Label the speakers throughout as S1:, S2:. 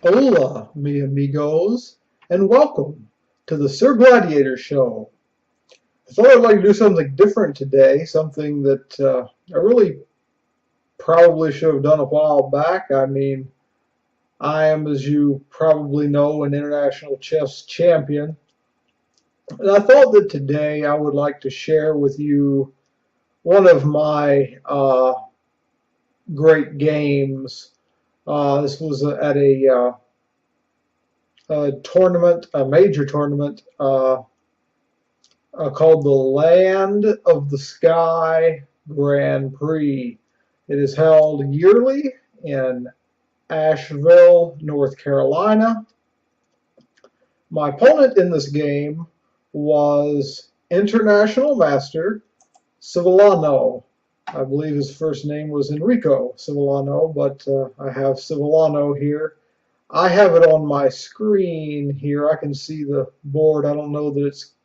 S1: Hola, mi amigos, and welcome to the Sir Gladiator Show. I thought I'd like to do something different today, something that I really probably should have done a while back. I mean, I am, as you probably know, an international chess champion, and I thought that today I would like to share with you one of my great games. This was at a tournament, a major tournament called the Land of the Sky Grand Prix. It is held yearly in Asheville, North Carolina. My opponent in this game was International Master Sevillano. I believe his first name was Enrico Sevillano, but I have Sevillano here. I have it on my screen here. I can see the board. I don't know that it's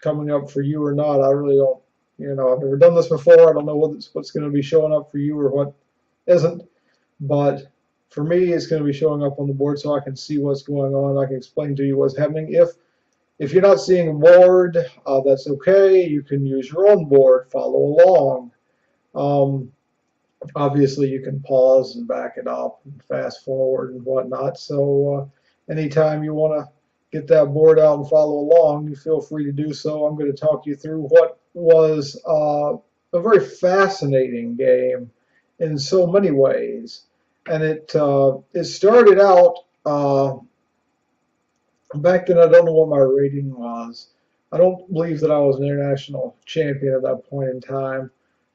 S1: coming up for you or not. I really don't, I've never done this before. I don't know what's going to be showing up for you or what isn't. But for me, it's going to be showing up on the board so I can see what's going on. I can explain to you what's happening. If you're not seeing a board, that's okay. You can use your own board. Follow along. Obviously, you can pause and back it up and fast forward and whatnot. So anytime you want to get that board out and follow along, you feel free to do so. I'm going to talk you through what was a very fascinating game in so many ways. And it started out, back then I don't know what my rating was. I don't believe that I was an international champion at that point in time.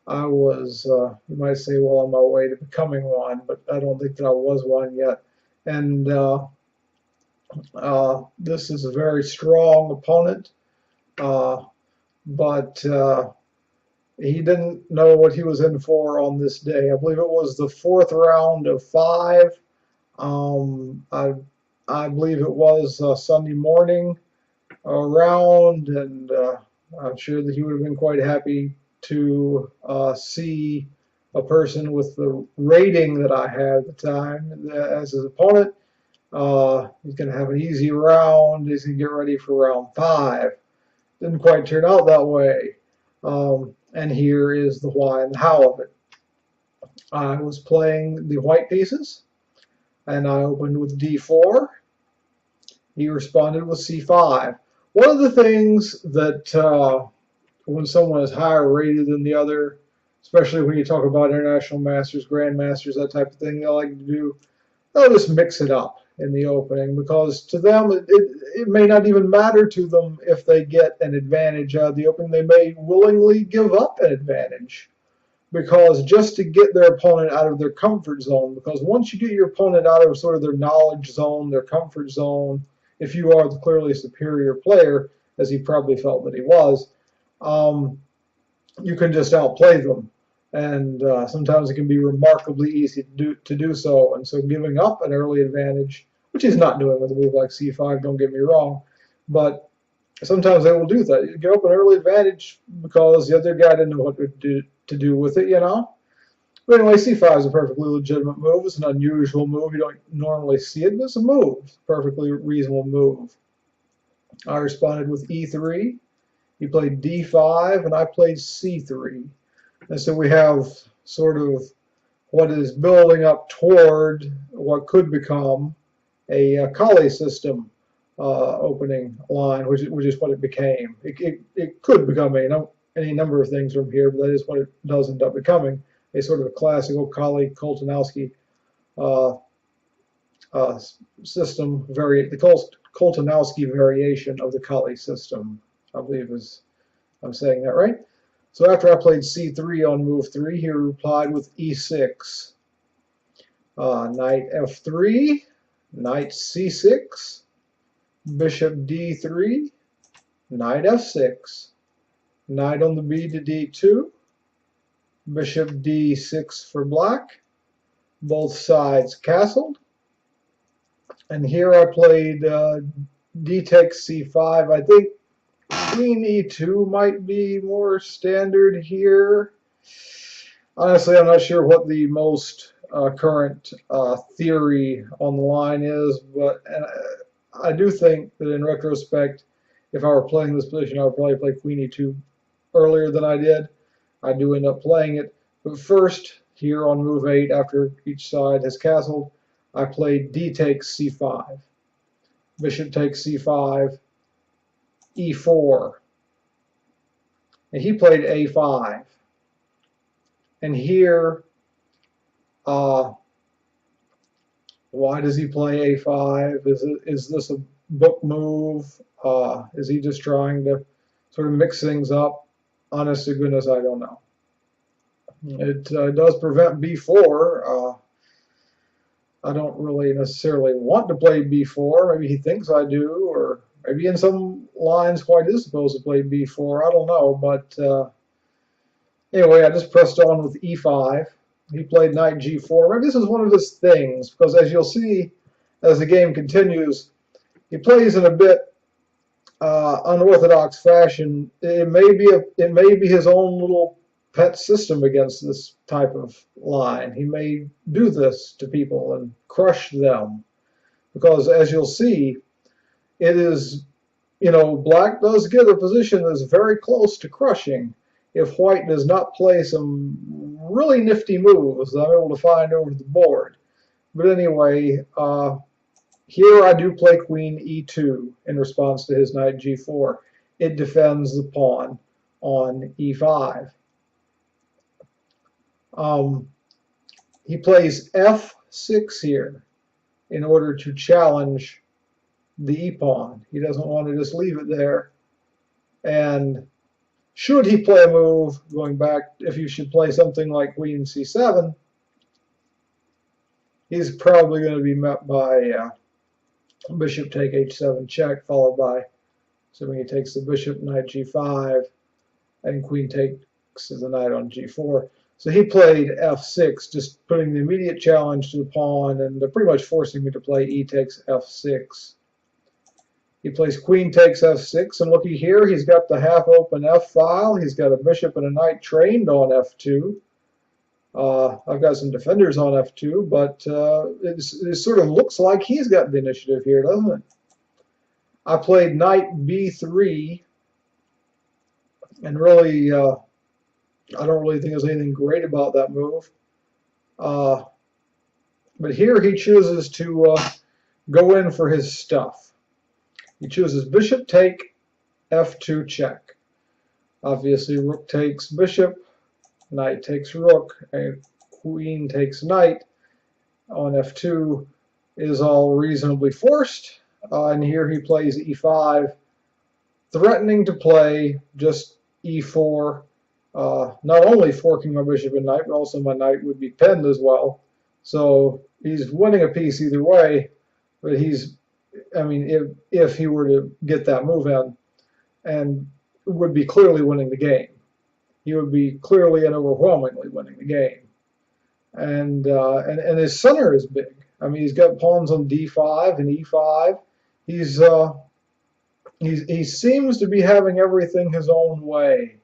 S1: I was, you might say, well, on my way to becoming one, but I don't think that I was one yet. And this is a very strong opponent, but he didn't know what he was in for on this day. I believe it was the fourth round of 5. I believe it was Sunday morning round, and I'm sure that he would have been quite happy to see a person with the rating that I had at the time as his opponent. He's going to have an easy round. He's going to get ready for round 5. Didn't quite turn out that way. And here is the why and the how of it. I was playing the white pieces, and I opened with d4. He responded with c5. One of the things that when someone is higher rated than the other, especially when you talk about international masters, grandmasters, that type of thing, they like to do, they'll just mix it up in the opening, because to them it may not even matter to them if they get an advantage out of the opening. They may willingly give up an advantage because just to get their opponent out of their comfort zone, because once you get your opponent out of sort of their knowledge zone, their comfort zone, if you are the clearly superior player, as he probably felt that he was, you can just outplay them. And sometimes it can be remarkably easy to do so. And so giving up an early advantage, which he's not doing with a move like c5, don't get me wrong, but sometimes they will do that. You give up an early advantage because the other guy didn't know what to do with it, But anyway, c5 is a perfectly legitimate move. It's an unusual move. You don't normally see it, but it's a move. It's a perfectly reasonable move. I responded with e3. He played d5, and I played c3. And so we have sort of what is building up toward what could become a Kali system opening line, which is what it became. It could become any number of things from here, but that is what it does end up becoming, a sort of a classical Kali-Koltanowski system, the Koltanowski variation of the Kali system, I believe I'm saying that right. So after I played c3 on move 3, he replied with e6. Knight f3, knight c6, bishop d3, knight f6, knight on the b to d2, bishop d6 for black, both sides castled. And here I played d takes c5. I think queen e2 might be more standard here. Honestly, I'm not sure what the most current theory on the line is, but I do think that in retrospect, if I were playing this position, I would probably play Queen E2 earlier than I did. I do end up playing it, but first, here on move 8, after each side has castled, I played D takes C5, Bishop takes C5, E4, and he played A5. And here, why does he play A5? Is this a book move? Is he just trying to sort of mix things up? Honest to goodness, I don't know. It does prevent B4. I don't really necessarily want to play B4. Maybe he thinks I do, or maybe in some lines White is supposed to play B4. I don't know, but anyway, I just pressed on with E5. He played knight G4. Maybe this is one of his things, because as you'll see as the game continues, he plays in a bit unorthodox fashion. It may be his own little pet system against this type of line. He may do this to people and crush them, because as you'll see, it is, Black does get a position that's very close to crushing if White does not play some really nifty moves that I'm able to find over the board. But anyway, here I do play Queen E2 in response to his knight G4. It defends the pawn on E5. He plays F6 here in order to challenge the E-pawn. He doesn't want to just leave it there. And should he play a move, going back, if you should play something like Queen C7, he's probably going to be met by Bishop take H7 check, followed by, assuming he takes the bishop, knight G5, and Queen takes the knight on G4. So he played F6, just putting the immediate challenge to the pawn and pretty much forcing me to play E takes F6. He plays Queen takes F6, and looky here, he's got the half-open F file. He's got a bishop and a knight trained on F2. I've got some defenders on F2, but it sort of looks like he's got the initiative here, doesn't it? I played knight B3, and really, I don't really think there's anything great about that move. But here he chooses to go in for his stuff. He chooses bishop take F2 check. Obviously, rook takes bishop, knight takes rook, and queen takes knight on F2 is all reasonably forced. And here he plays E5, threatening to play just E4, not only forking my bishop and knight, but also my knight would be pinned as well. So he's winning a piece either way, but if he were to get that move in, and would be clearly winning the game. He would be clearly and overwhelmingly winning the game. And his center is big. I mean, he's got pawns on D5 and E5. He seems to be having everything his own way.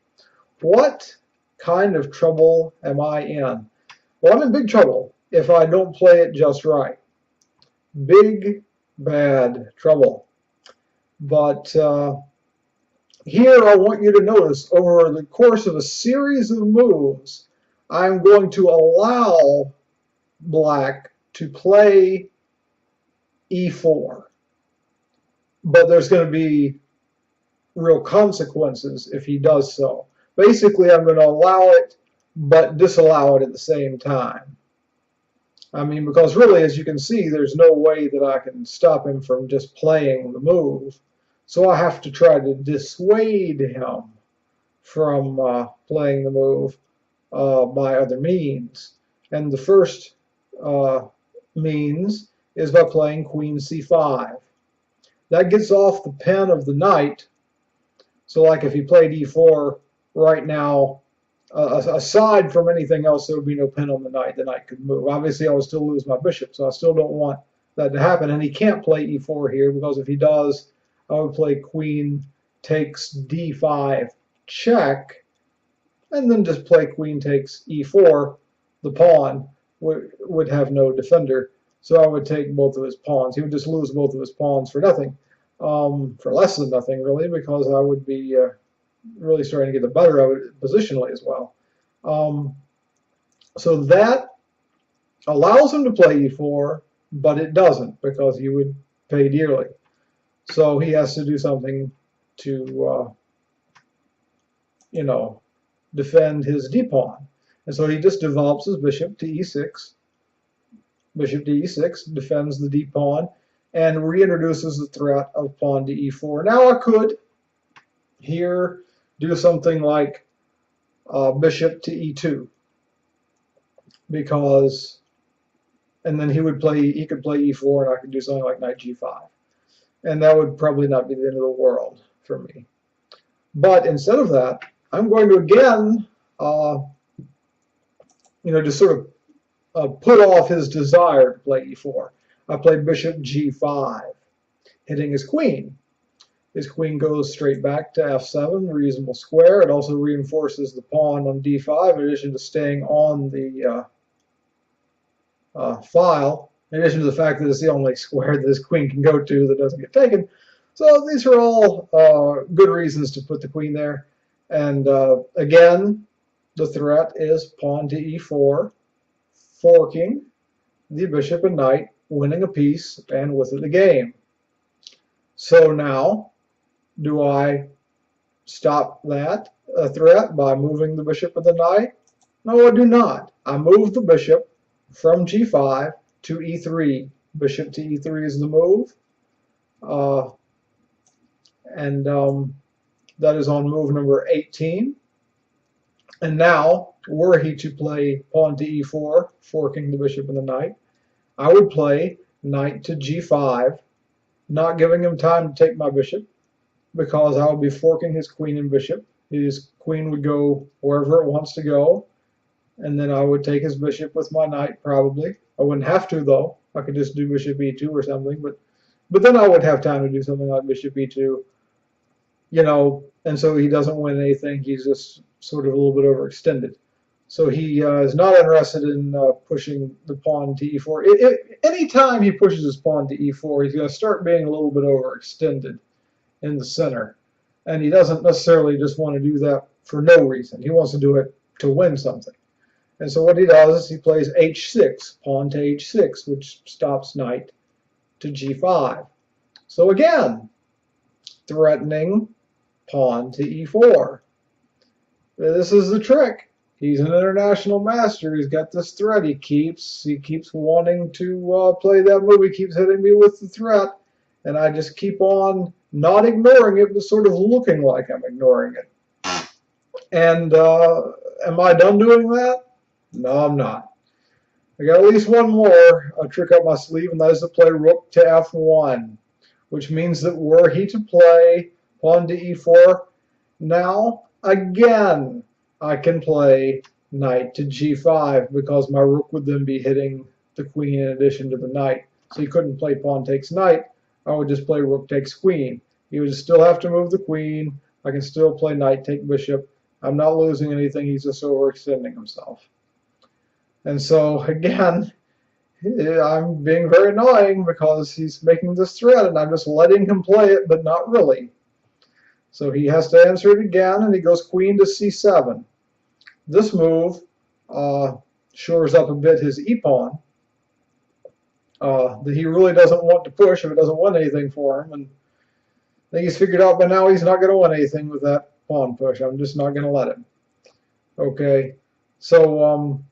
S1: What kind of trouble am I in? Well, I'm in big trouble if I don't play it just right. Big, bad trouble. But here I want you to notice, over the course of a series of moves, I'm going to allow Black to play E4. But there's going to be real consequences if he does so. Basically, I'm going to allow it, but disallow it at the same time. I mean, because really, as you can see, there's no way that I can stop him from just playing the move. So I have to try to dissuade him from playing the move by other means. And the first means is by playing Queen C5. That gets off the pin of the knight. So like if he played E4 right now, aside from anything else, there would be no pin on the knight. The knight could move. Obviously, I would still lose my bishop, so I still don't want that to happen. And he can't play E4 here, because if he does, I would play Queen takes D5 check, and then just play Queen takes E4, the pawn, would have no defender. So I would take both of his pawns. He would just lose both of his pawns for nothing, for less than nothing, really, because I would be really starting to get the better of it positionally as well. So that allows him to play e4, but it doesn't, because he would pay dearly. So he has to do something to, defend his d-pawn. And so he just develops his bishop to e6. Bishop to e6 defends the d-pawn and reintroduces the threat of pawn to e4. Now I could here do something like bishop to e2, because, and then he could play e4, and I could do something like knight g5, and that would probably not be the end of the world for me. But instead of that, I'm going to again, just sort of put off his desire to play e4. I play bishop g5, hitting his queen. His queen goes straight back to f7, reasonable square. It also reinforces the pawn on d5, in addition to staying on the file, in addition to the fact that it's the only square that his queen can go to that doesn't get taken. So these are all good reasons to put the queen there. And again, the threat is pawn to e4, forking the bishop and knight, winning a piece, and with it the game. So now, do I stop that threat by moving the bishop and the knight? No, I do not. I move the bishop from g5 to e3. Bishop to e3 is the move. That is on move number 18. And now, were he to play pawn to e4, forking the bishop and the knight, I would play knight to g5, not giving him time to take my bishop, because I would be forking his queen and bishop. His queen would go wherever it wants to go, and then I would take his bishop with my knight, probably. I wouldn't have to, though. I could just do bishop e2 or something, but then I would have time to do something like bishop e2, and so he doesn't win anything. He's just sort of a little bit overextended. So he is not interested in pushing the pawn to e4. Anytime he pushes his pawn to e4, he's going to start being a little bit overextended in the center. And he doesn't necessarily just want to do that for no reason. He wants to do it to win something. And so what he does is he plays h6, pawn to h6, which stops knight to g5. So again, threatening pawn to e4. This is the trick. He's an international master. He's got this threat. He keeps wanting to play that move. He keeps hitting me with the threat, and I just keep on not ignoring it, but sort of looking like I'm ignoring it. And am I done doing that? No, I'm not. I got at least one more trick up my sleeve, and that is to play rook to f1, which means that were he to play pawn to e4, now again I can play knight to g5, because my rook would then be hitting the queen in addition to the knight. So he couldn't play pawn takes knight. I would just play rook takes queen. He would still have to move the queen. I can still play knight take bishop. I'm not losing anything. He's just overextending himself. And so again, I'm being very annoying because he's making this threat and I'm just letting him play it, but not really. So he has to answer it again, and he goes queen to c7. This move shores up a bit his e-pawn that he really doesn't want to push if it doesn't win anything for him. And I think he's figured out by now he's not going to win anything with that pawn push. I'm just not going to let him. Okay, so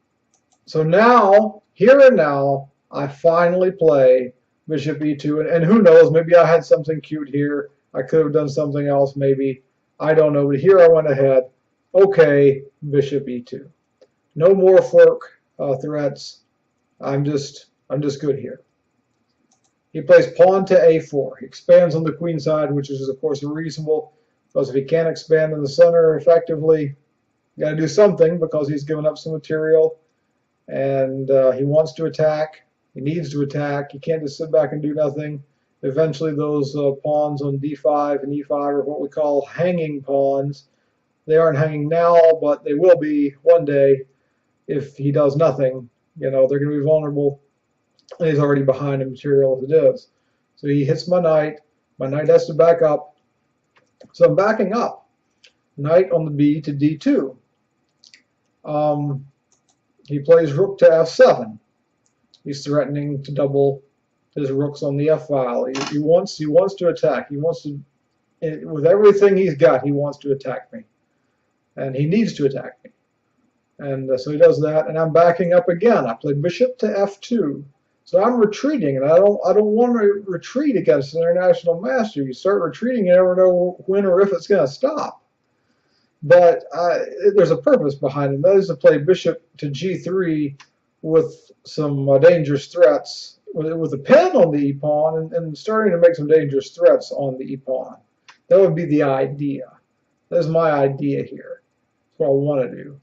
S1: now, here and now, I finally play bishop e2, and who knows, maybe I had something cute here. I could have done something else, maybe. I don't know, but here I went ahead. Okay, bishop e2. No more fork threats. I'm just good here. He plays pawn to a4. He expands on the queen side, which is, of course, reasonable, because if he can't expand in the center effectively, you got to do something, because he's given up some material, and he wants to attack. He needs to attack. He can't just sit back and do nothing. Eventually, those pawns on d5 and e5 are what we call hanging pawns. They aren't hanging now, but they will be one day if he does nothing. You know, they're going to be vulnerable, and he's already behind in material as it is. So he hits my knight. My knight has to back up. So I'm backing up. Knight on the B to D2. He plays rook to F7. He's threatening to double his rooks on the F file. He wants to attack. He wants to, with everything he's got, he wants to attack me, and he needs to attack me. And so he does that, and I'm backing up again. I play bishop to F2. So I'm retreating, and I don't want to retreat against an international master. You start retreating, you never know when or if it's going to stop. But there's a purpose behind it. That is to play bishop to G3 with some dangerous threats, with a pin on the e-pawn, and starting to make some dangerous threats on the e-pawn. That would be the idea. That's my idea here. That's what I want to do.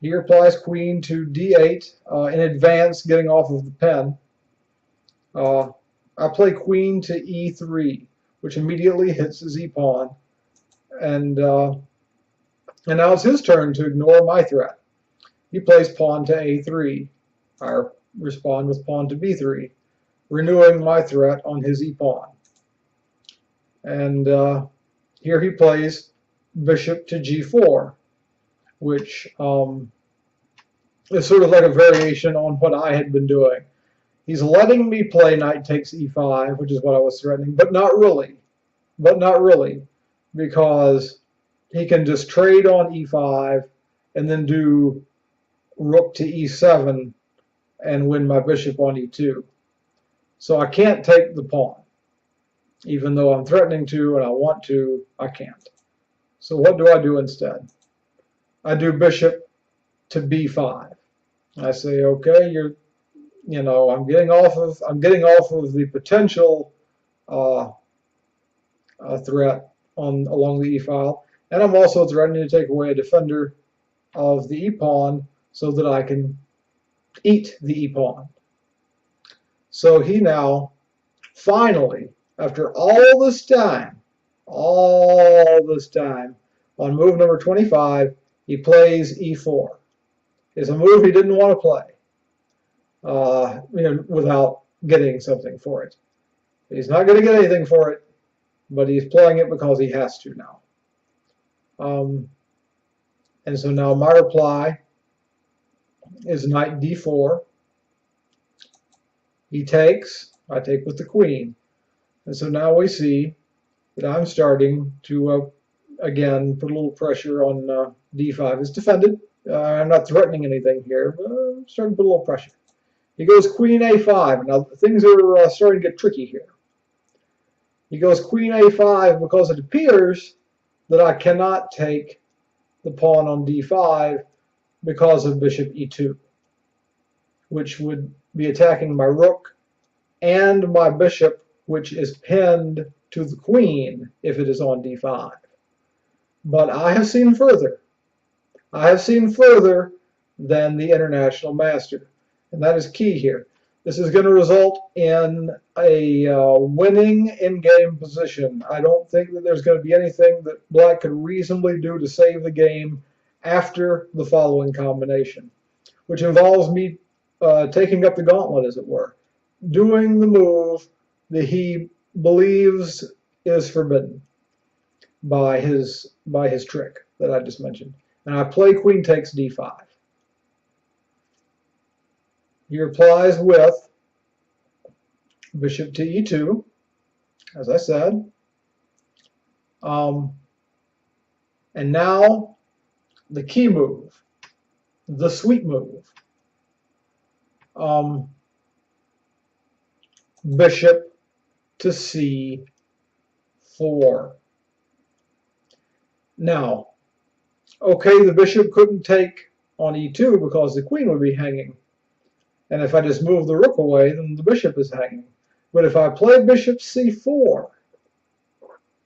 S1: He replies queen to D8 in advance, getting off of the pen. I play queen to E3, which immediately hits his e-pawn, and now it's his turn to ignore my threat. He plays pawn to A3. I respond with pawn to B3, renewing my threat on his e-pawn. And here he plays bishop to G4, which is sort of like a variation on what I had been doing. He's letting me play knight takes E5, which is what I was threatening, but not really. Because he can just trade on E5 and then do rook to E7 and win my bishop on E2. So I can't take the pawn. Even though I'm threatening to and I want to, I can't. So what do I do instead? I do bishop to B5. I say, okay, I'm getting off of the potential threat along the E file, and I'm also threatening to take away a defender of the E pawn so that I can eat the E pawn. So he now, finally, after all this time, on move number 25, he plays E4. It's a move he didn't want to play without getting something for it. He's not going to get anything for it, but he's playing it because he has to now. And so now my reply is knight D4. He takes. I take with the queen. And so now we see that I'm starting to, again, put a little pressure on D5. It's defended. I'm not threatening anything here, but I'm starting to put a little pressure. He goes queen A5. Now things are starting to get tricky here. He goes queen A5 because it appears that I cannot take the pawn on D5 because of bishop E2, which would be attacking my rook and my bishop, which is pinned to the queen if it is on D5. But I have seen further. I have seen further than the international master, and that is key here. This is going to result in a winning in-game position. I don't think that there's going to be anything that black could reasonably do to save the game after the following combination, which involves me taking up the gauntlet, as it were, doing the move that he believes is forbidden by his trick that I just mentioned. And I play queen takes D5. He replies with bishop to E2, as I said. And now the key move, the sweet move. Bishop to C4. Now, okay, the bishop couldn't take on E2 because the queen would be hanging. And if I just move the rook away, then the bishop is hanging. But if I play bishop C4,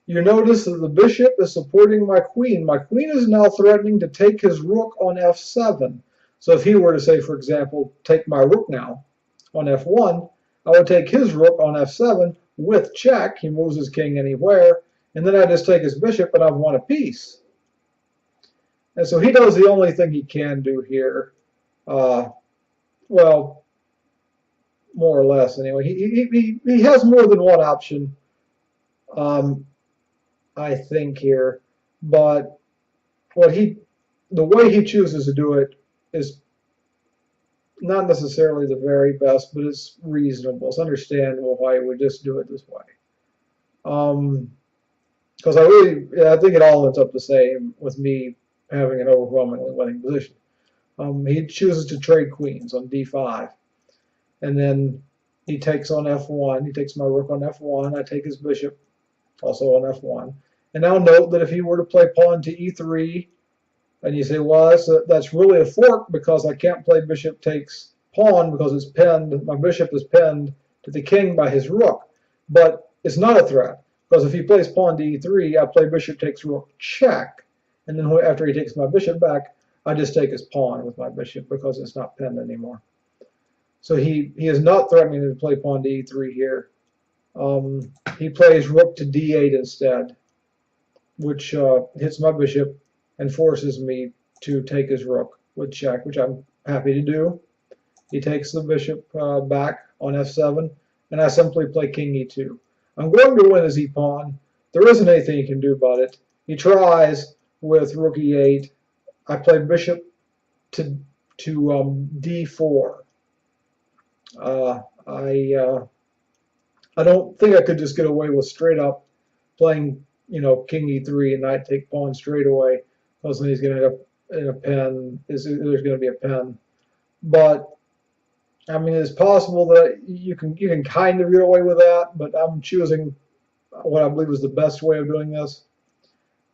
S1: you notice that the bishop is supporting my queen. My queen is now threatening to take his rook on F7. So if he were to say, for example, take my rook now on F1, I would take his rook on F7 with check. He moves his king anywhere. And then I just take his bishop and I've won a piece. And so he does the only thing he can do here. well, more or less anyway. He has more than one option, um, I think here, but what the way he chooses to do it is not necessarily the very best, but it's reasonable. It's understandable why he would just do it this way. Because I think it all ends up the same with me having an overwhelmingly winning position. He chooses to trade queens on d5, and then he takes on f1. He takes my rook on f1. I take his bishop also on f1. And now note that if he were to play pawn to e3, and you say, well, that's really a fork because I can't play bishop takes pawn because it's pinned. My bishop is pinned to the king by his rook. But it's not a threat because if he plays pawn to e3, I play bishop takes rook check. And then after he takes my bishop back, I just take his pawn with my bishop because it's not pinned anymore. So he is not threatening to play pawn to e3 here. He plays rook to d8 instead, which hits my bishop and forces me to take his rook with check, which I'm happy to do. He takes the bishop back on f7, and I simply play king e2. I'm going to win his e-pawn. There isn't anything he can do about it. He tries with rook e8. I play bishop to d4. I don't think I could just get away with straight up playing, king e3 and knight take pawn straight away, because then he's going to end up in a pen. There's going to be a pen. But I mean, it's possible that you can kind of get away with that, but I'm choosing what I believe is the best way of doing this.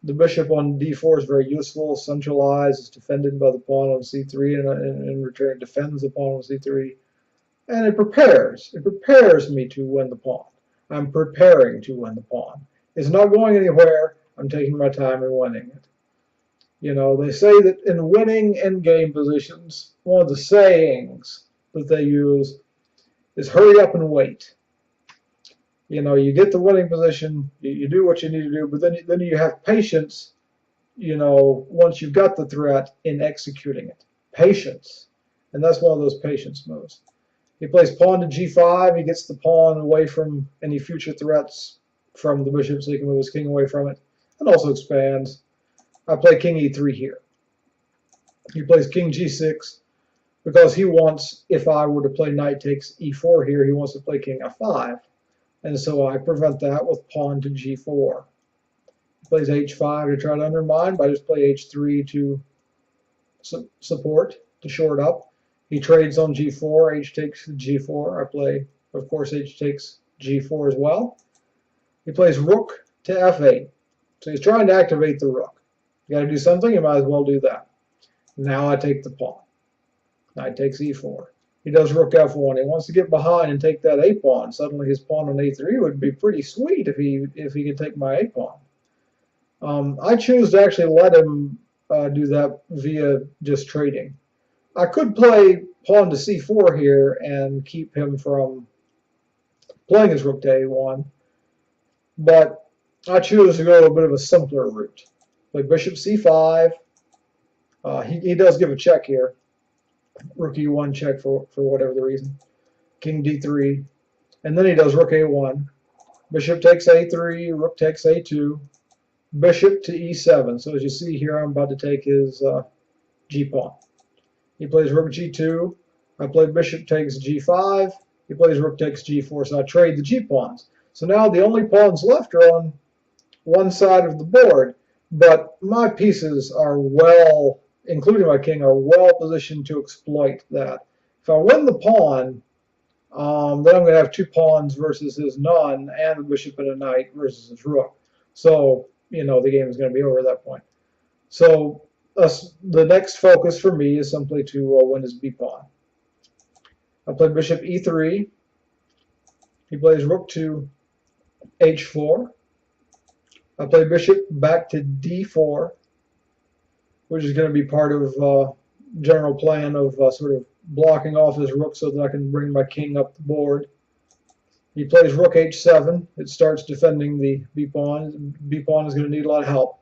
S1: The bishop on d4 is very useful, centralized, it's defended by the pawn on c3, and in return defends the pawn on c3. And it prepares me to win the pawn. I'm preparing to win the pawn. It's not going anywhere. I'm taking my time and winning it. They say that in winning endgame positions, one of the sayings that they use is hurry up and wait. You get the winning position, you do what you need to do, but then you have patience, once you've got the threat in executing it. Patience. And that's one of those patience moves. He plays pawn to g5. He gets the pawn away from any future threats from the bishop, so he can move his king away from it, and also expands. I play king e3 here. He plays king g6 because he wants, if I were to play knight takes e4 here, he wants to play king f5. And so I prevent that with pawn to g4. He plays h5 to try to undermine, but I just play h3 to support, to shore it up. He trades on g4, h takes g4. I play, of course, h takes g4 as well. He plays rook to f8. So he's trying to activate the rook. You got to do something, you might as well do that. Now I take the pawn. Knight takes e4. He does rook f1. He wants to get behind and take that a pawn. Suddenly his pawn on a3 would be pretty sweet if he could take my a pawn. I choose to actually let him do that via just trading. I could play pawn to c4 here and keep him from playing his rook to a1, but I choose to go a bit of a simpler route. Play bishop c5. He does give a check here. Rook e1 check for whatever the reason. King d3. And then he does rook a1. Bishop takes a3. Rook takes a2. Bishop to e7. So as you see here, I'm about to take his g-pawn. He plays rook g2. I play bishop takes g5. He plays rook takes g4. So I trade the g-pawns. So now the only pawns left are on one side of the board. But my pieces are well, including my king, are well positioned to exploit that. If I win the pawn, then I'm going to have two pawns versus his none, and the bishop and a knight versus his rook. So, the game is going to be over at that point. So the next focus for me is simply to win his b-pawn. I play bishop e3. He plays rook to h4. I play bishop back to d4, which is going to be part of general plan of sort of blocking off his rook so that I can bring my king up the board. He plays rook h7. It starts defending the b-pawn. B-pawn is going to need a lot of help.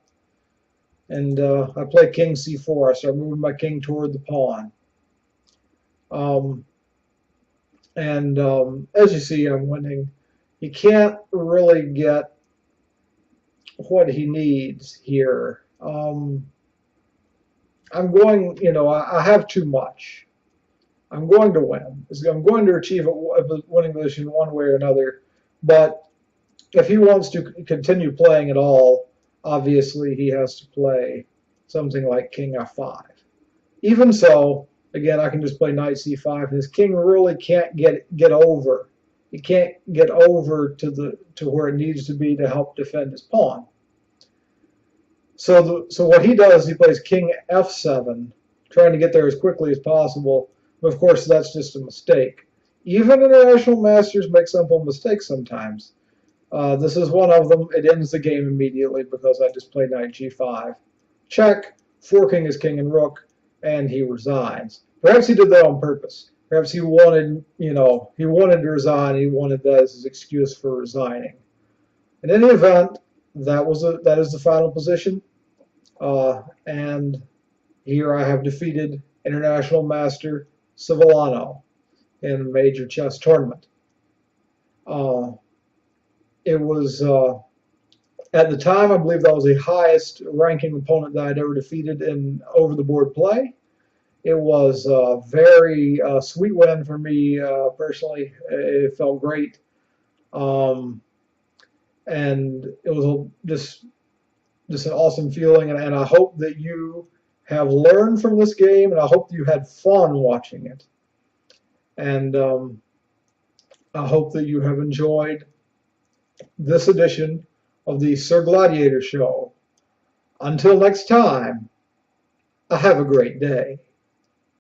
S1: And I play king c4. I start moving my king toward the pawn. As you see, I'm winning. He can't really get what he needs here. I'm going, I have too much. I'm going to win. I'm going to achieve a winning position one way or another. But if he wants to continue playing at all, obviously he has to play something like King F5. Even so, again, I can just play Knight C5. His king really can't get over. He can't get over to where it needs to be to help defend his pawn. So what he does, he plays King F7, trying to get there as quickly as possible. But of course, that's just a mistake. Even international masters make simple mistakes sometimes. This is one of them. It ends the game immediately because I just played Knight G5. Check, forking his king and rook, and he resigns. Perhaps he did that on purpose. Perhaps he wanted, he wanted to resign. He wanted that as his excuse for resigning. In any event, that is the final position. And here I have defeated International Master Sevillano in a major chess tournament. It was, at the time, I believe that was the highest ranking opponent that I'd ever defeated in over-the-board play. It was a very sweet win for me personally. It felt great. And it was just an awesome feeling, and I hope that you have learned from this game, and I hope you had fun watching it. And I hope that you have enjoyed this edition of the Sir Gladiator Show. Until next time, have a great day.